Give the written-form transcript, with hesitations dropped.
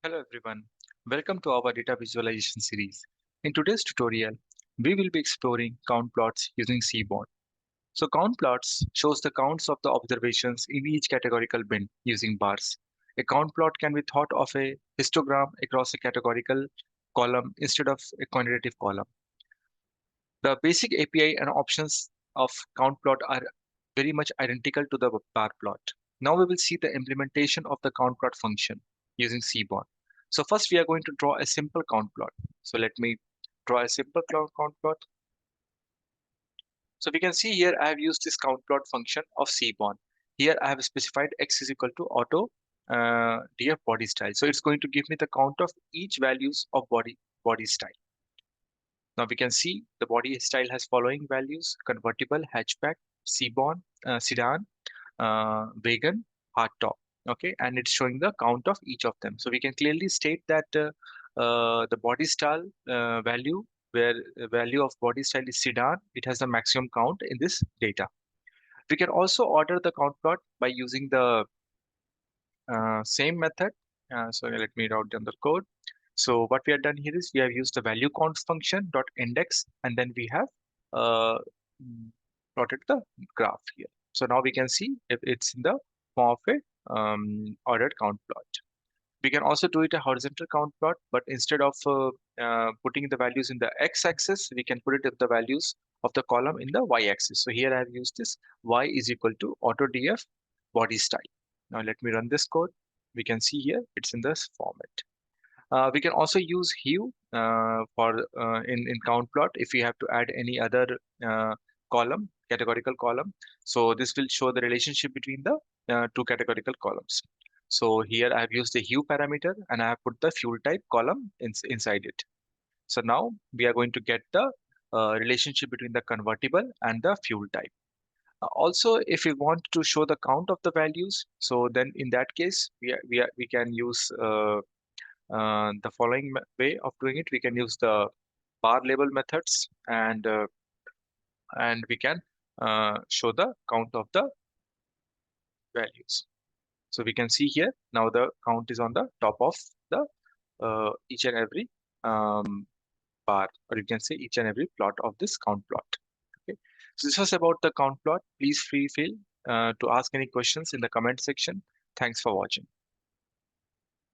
Hello everyone, welcome to our data visualization series. In today's tutorial, we will be exploring count plots using Seaborn. So count plots shows the counts of the observations in each categorical bin using bars. A count plot can be thought of a histogram across a categorical column instead of a quantitative column. The basic API and options of count plot are very much identical to the bar plot. Now we will see the implementation of the count plot function using Seaborn. So first we are going to draw a simple count plot. So let me draw a simple count plot. So we can see here I have used this count plot function of Seaborn. Here I have specified x is equal to auto df body style. So it's going to give me the count of each values of body style. Now we can see the body style has following values: convertible, hatchback, sedan, wagon, hardtop. Okay, and it's showing the count of each of them. So we can clearly state that the body style value, where the value of body style is sedan, it has the maximum count in this data. We can also order the count plot by using the same method. So let me write down the code. So what we have done here is we have used the value count function dot index, and then we have uh, mm, plotted the graph here. So now we can see if it's in the form of a ordered count plot. We can also do it a horizontal count plot, but instead of putting the values in the x-axis, we can put it in the values of the column in the y-axis. So here I have used this y is equal to AutoDF body style. Now let me run this code. We can see here it's in this format. We can also use hue for in count plot if we have to add any other uh, categorical column. So this will show the relationship between the two categorical columns. So here I have used the hue parameter and I have put the fuel type column inside it. So now we are going to get the relationship between the convertible and the fuel type. Also, if we want to show the count of the values, so then in that case, we can use the following way of doing it. We can use the bar label methods, and we can show the count of the values. So we can see here now the count is on the top of the each and every bar, or you can say each and every plot of this count plot. Okay. So this was about the count plot. Please feel to ask any questions in the comment section. Thanks for watching.